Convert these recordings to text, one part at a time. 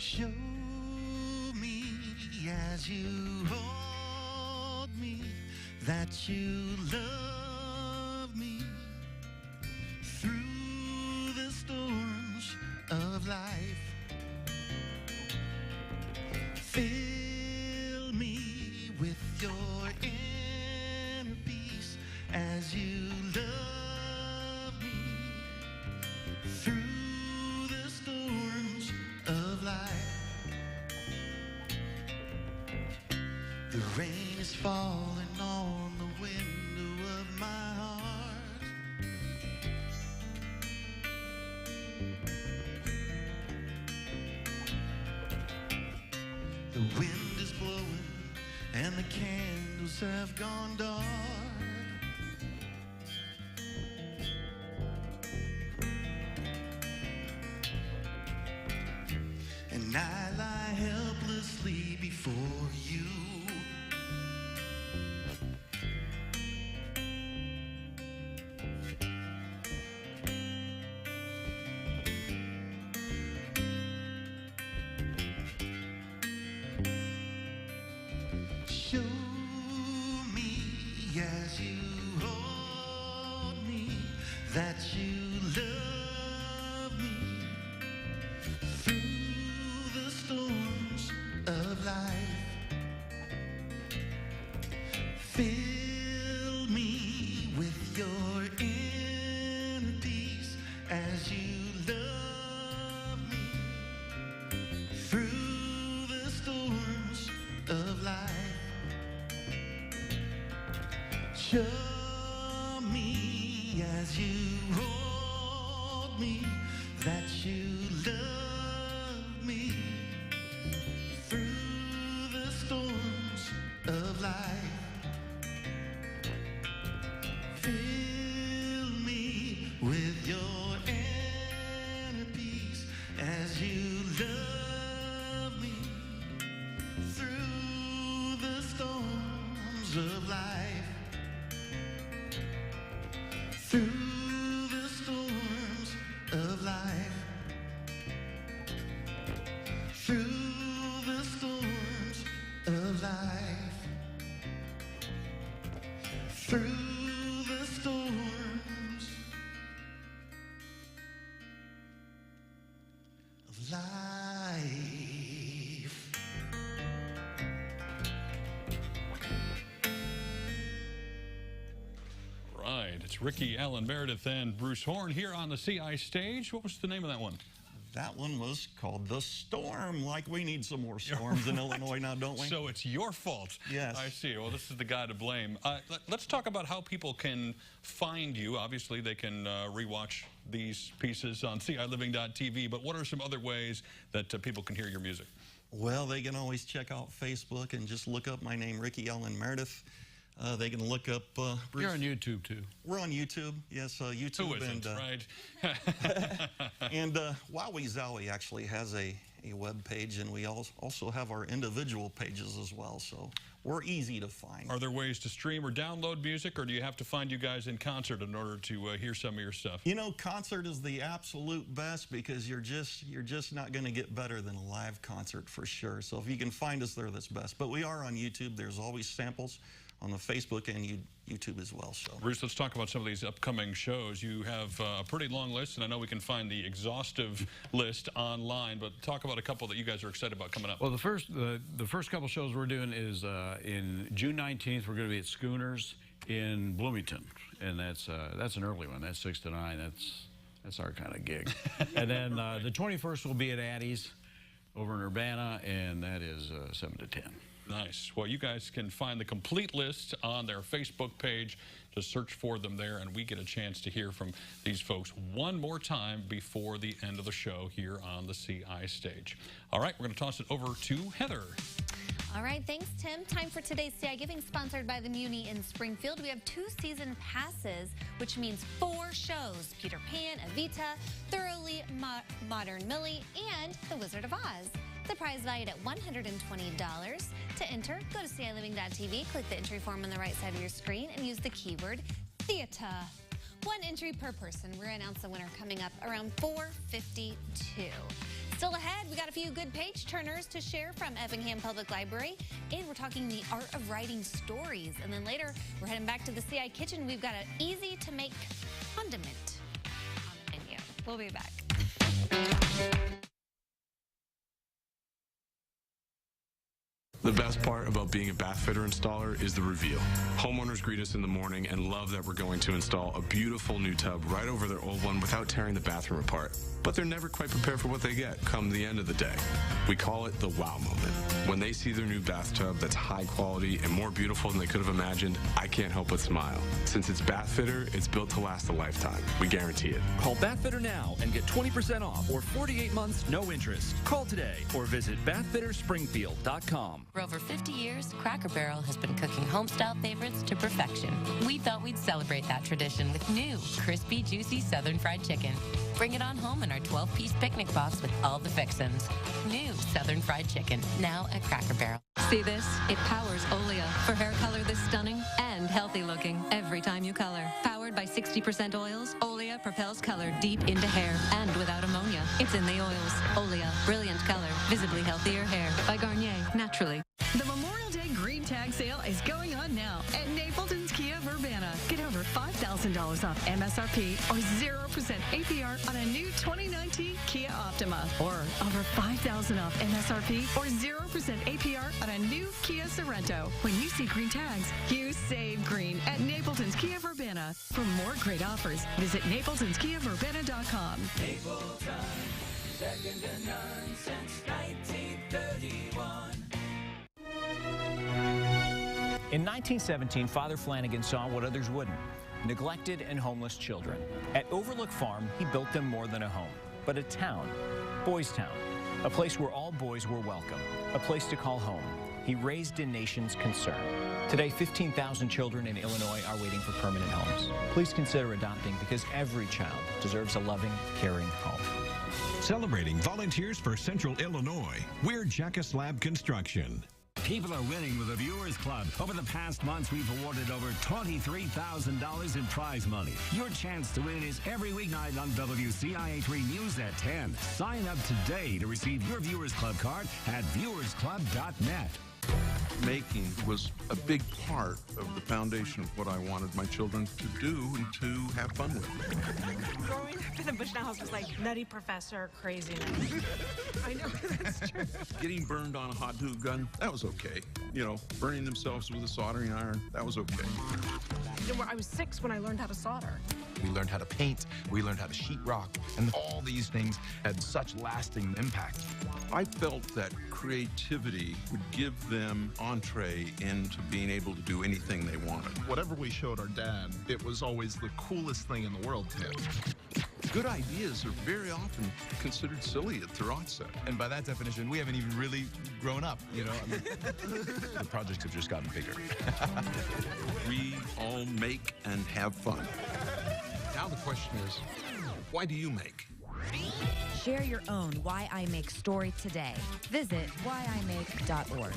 Show me as you hold me that you love me through the storms of life. Fill me with your inner peace as you love me through the storms of life. The rain is falling on the window of my heart. The wind is blowing and the candles have gone dark. And I lie helplessly before you. Show me as you hold me that you love me through the storms of life. Fill me with your inner peace as you love me through the storms of life. Show me as you hold me that you love me through the storms of life. Fill me with your inner peace as you love me through the storms of life. Through the storms of life. Through the storms of life. Through the storms of life. Right, it's Ricky Allen Meredith and Bruce Horn here on the CI stage. What was the name of that one? That one was called The Storm, like we need some more storms in Illinois now, don't we? So it's your fault. Yes. I see. Well, this is the guy to blame. Let's talk about how people can find you. Obviously, they can rewatch these pieces on ciLiving.tv, but what are some other ways that people can hear your music? Well, they can always check out Facebook and just look up my name, Ricky Allen Meredith. They can look up Bruce. You're on YouTube, too. We're on YouTube, yes, YouTube. Who isn't, right? And Wowie Zowie actually has a web page, and we also have our individual pages as well, so we're easy to find. Are there ways to stream or download music, or do you have to find you guys in concert in order to hear some of your stuff? You know, concert is the absolute best because you're just not going to get better than a live concert for sure. So if you can find us there, that's best. But we are on YouTube. There's always samples on the Facebook and YouTube as well. So, Bruce, let's talk about some of these upcoming shows. You have a pretty long list, and I know we can find the exhaustive list online, but talk about a couple that you guys are excited about coming up. Well, the first couple shows we're doing is in June 19th, we're going to be at Schooners in Bloomington, and that's an early one. That's 6 to 9. That's our kind of gig. And then the 21st will be at Addie's over in Urbana, and that is 7 to 10. Nice. Well, you guys can find the complete list on their Facebook page. Just search for them there, and we get a chance to hear from these folks one more time before the end of the show here on the CI stage. All right, we're going to toss it over to Heather. All right, thanks, Tim. Time for today's CI Giving, sponsored by the Muni in Springfield. We have 2 season passes, which means 4 shows: Peter Pan, Evita, Thoroughly Modern Millie, and The Wizard of Oz. The prize valued at $120. To enter, go to ciLiving.tv, click the entry form on the right side of your screen, and use the keyword theater. 1 entry per person. We're going to announce the winner coming up around 4:52. Still ahead, we got a few good page turners to share from Effingham Public Library, and we're talking the art of writing stories. And then later, we're heading back to the CI kitchen. We've got an easy-to-make condiment on the menu. We'll be back. The best part about being a bath fitter installer is the reveal. Homeowners greet us in the morning and love that we're going to install a beautiful new tub right over their old one without tearing the bathroom apart. But they're never quite prepared for what they get come the end of the day. We call it the wow moment. When they see their new bathtub that's high quality and more beautiful than they could have imagined, I can't help but smile. Since it's Bath Fitter, it's built to last a lifetime. We guarantee it. Call Bath Fitter now and get 20% off or 48 months, no interest. Call today or visit bathfitterspringfield.com. For over 50 years, Cracker Barrel has been cooking home-style favorites to perfection. We thought we'd celebrate that tradition with new, crispy, juicy Southern Fried Chicken. Bring it on home in our 12-piece picnic box with all the fixins. New Southern Fried Chicken, now at Cracker Barrel. See this? It powers Olea for hair color this stunning and healthy looking every time you color. Powered by 60% oils, Olea propels color deep into hair and without ammonia. It's in the oils. Olea, brilliant color, visibly healthier hair. By Garnier, naturally. The Memorial Day Green Tag Sale is going on now at Napleton's Kia Urbana. Get over $5,000 off MSRP or 0% APR on a new 2019 Kia Optima. Or over $5,000 off MSRP or 0% APR on a new Kia Sorento. When you see green tags, you save green at Napleton's Kia Urbana. For more great offers, visit napletonskiaurbana.com. Napleton, second to none since 1931. In 1917, Father Flanagan saw what others wouldn't: neglected and homeless children. At Overlook Farm, he built them more than a home, but a town, Boys Town, a place where all boys were welcome, a place to call home. He raised a nation's concern. Today, 15,000 children in Illinois are waiting for permanent homes. Please consider adopting, because every child deserves a loving, caring home. Celebrating volunteers for Central Illinois, we're Jackus Lab Construction. People are winning with the Viewers Club. Over the past months, we've awarded over $23,000 in prize money. Your chance to win is every weeknight on WCIA3 News at 10. Sign up today to receive your Viewers Club card at viewersclub.net. Making was a big part of the foundation of what I wanted my children to do and to have fun with. Growing up in the Bushnell house was like nutty professor craziness. I know, that's true. Getting burned on a hot glue gun, that was okay. You know, burning themselves with a soldering iron, that was okay. You know, I was 6 when I learned how to solder. We learned how to paint, we learned how to sheetrock, and all these things had such lasting impact. I felt that creativity would give them entree into being able to do anything they wanted. Whatever we showed our dad, it was always the coolest thing in the world to him. Good ideas are very often considered silly at their onset. And by that definition, we haven't even really grown up, you know? I mean, the projects have just gotten bigger. We all make and have fun. Now the question is, why do you make? Share your own Why I Make story today. Visit whyimake.org.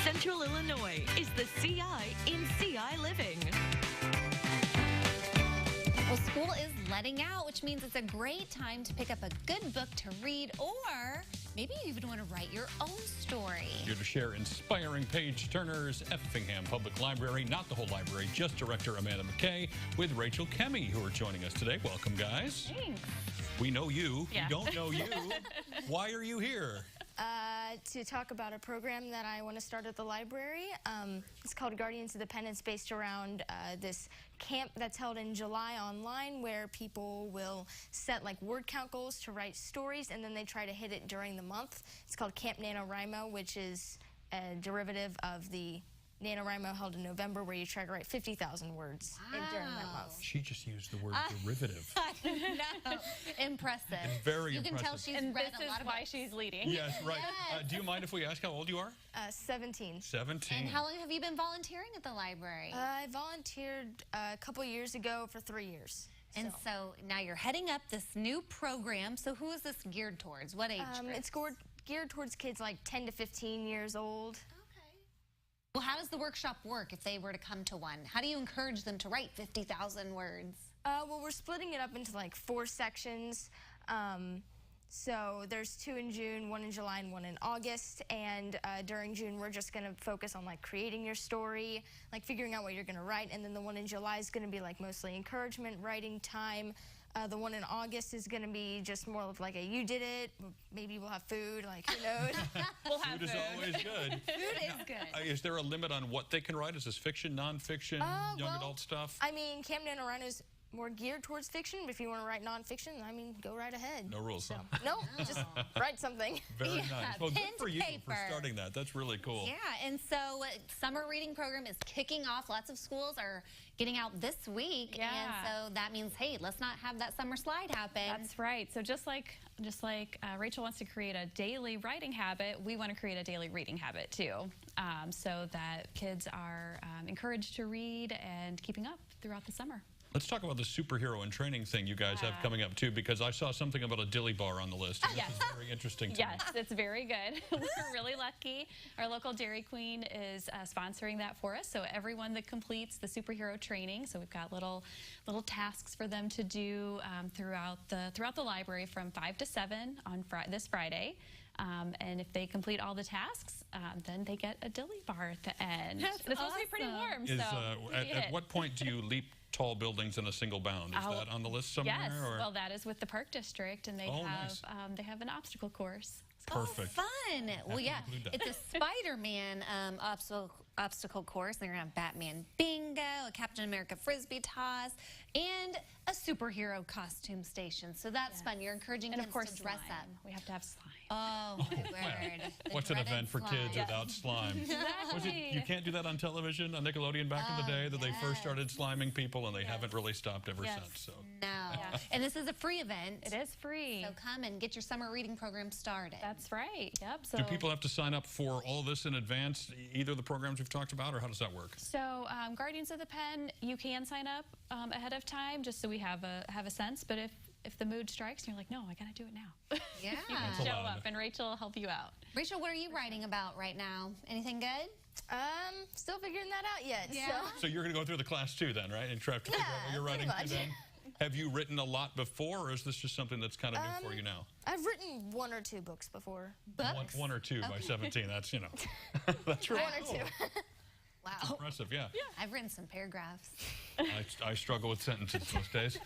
Central Illinois is the CI in ciLiving. Well, school is letting out, which means it's a great time to pick up a good book to read, or maybe you even want to write your own story. Here to share inspiring page turners, Effingham Public Library, not the whole library, just Director Amanda McKay with Rachel Kemme, who are joining us today. Welcome, guys. Thanks. We know you. Yeah. We don't know you. Why are you here? To talk about a program that I want to start at the library. It's called Guardians of the Pendants, based around this camp that's held in July online, where people will set like word count goals to write stories, and then they try to hit it during the month. It's called Camp NaNoWriMo, which is a derivative of the NaNoWriMo held in November, where you try to write 50,000 words during that month. She just used the word derivative. No, impressive. It's very you can impressive. tell she's And read this a is lot of why books. she's leading. Yes, right. Yes. Do you mind if we ask how old you are? 17. 17. And how long have you been volunteering at the library? I volunteered a couple years ago for 3 years. And so now you're heading up this new program. So who is this geared towards? What age group? It's geared towards kids like 10 to 15 years old. Well, how does the workshop work if they were to come to one? How do you encourage them to write 50,000 words? Well, we're splitting it up into like 4 sections. So there's 2 in June, 1 in July, and 1 in August. And during June, we're just going to focus on like creating your story, like figuring out what you're going to write. And then the 1 in July is going to be like mostly encouragement, writing time. The 1 in August is going to be just more of like a you did it. Maybe we'll have food, like who knows. We'll have Food is always good. Food is good. Is there a limit on what they can write? Is this fiction, nonfiction, young adult stuff? I mean, Camden Rhino is more geared towards fiction, but if you want to write nonfiction, I mean, go right ahead. No rules, So, huh? no, just write something. Very nice. Well, good pen for to you paper. for starting that. That's really cool. Yeah, and so summer reading program is kicking off. Lots of schools are getting out this week, Yeah. and so that means, hey, let's not have that summer slide happen. That's right. So just like Rachel wants to create a daily writing habit, we want to create a daily reading habit too, so that kids are encouraged to read and keeping up throughout the summer. Let's talk about the superhero and training thing you guys have coming up too, because I saw something about a dilly bar on the list. And Yes. This is very interesting to me. Yes, it's very good. We're really lucky. Our local Dairy Queen is sponsoring that for us. So everyone that completes the superhero training, so we've got little tasks for them to do throughout the library from 5 to 7 on this Friday. And if they complete all the tasks, then they get a dilly bar at the end. That's It's supposed to be pretty warm. Is, so at what point do you leap tall buildings in a single bound? Is that on the list somewhere? Yes, or? well, that is with the Park District, and they nice. they have an obstacle course. Perfect. Oh, fun. Well, yeah, include that. it's a Spider-Man obstacle course. They're going to have Batman bingo, a Captain America frisbee toss, and a superhero costume station. So that's fun. You're encouraging And kids of course, to dress slime. up. We have to have slime. Oh, my word. The What's an dreaded event for kids slime. without slime? Exactly. Was it, you can't do that on television on Nickelodeon back in the day that they first started sliming people, and they haven't really stopped ever since. So. No. And this is a free event. It is free. So come and get your summer reading program started. That's right. Yep. So Do people have to sign up for all this in advance, either of the programs we've talked about, or how does that work? So Guardians of the Pen, you can sign up ahead of time just so we have a sense. But if the mood strikes and you're like, no, I got to do it now. Yeah. You can show up and Rachel will help you out. Rachel, what are you writing about right now? Anything good? Still figuring that out yet. Yeah. So you're going to go through the class too then, right? And try to figure out what you're writing pretty through much. then? Have you written a lot before, or is this just something that's kind of new for you now? I've written 1 or 2 books before. One or two by 17. That's, you know, that's really 1 or 2. Wow. impressive, yeah. I've written some paragraphs. I struggle with sentences most days.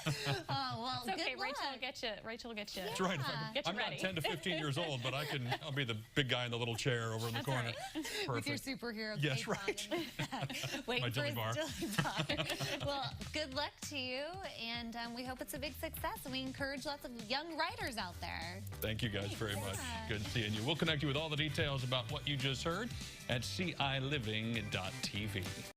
Oh, well, It's okay. good luck. Rachel will get you. That's right. Get you I'm ready. not 10 to 15 years old, but I'll be the big guy in the little chair over in the That's corner. right. With your Perfect. superhero Yes, cape on right. in the back. My Waiting for dilly his bar. dilly bar. Well, good luck to you, and we hope it's a big success, and we encourage lots of young writers out there. Thank you guys very much. Good seeing you. We'll connect you with all the details about what you just heard at ciLiving.tv.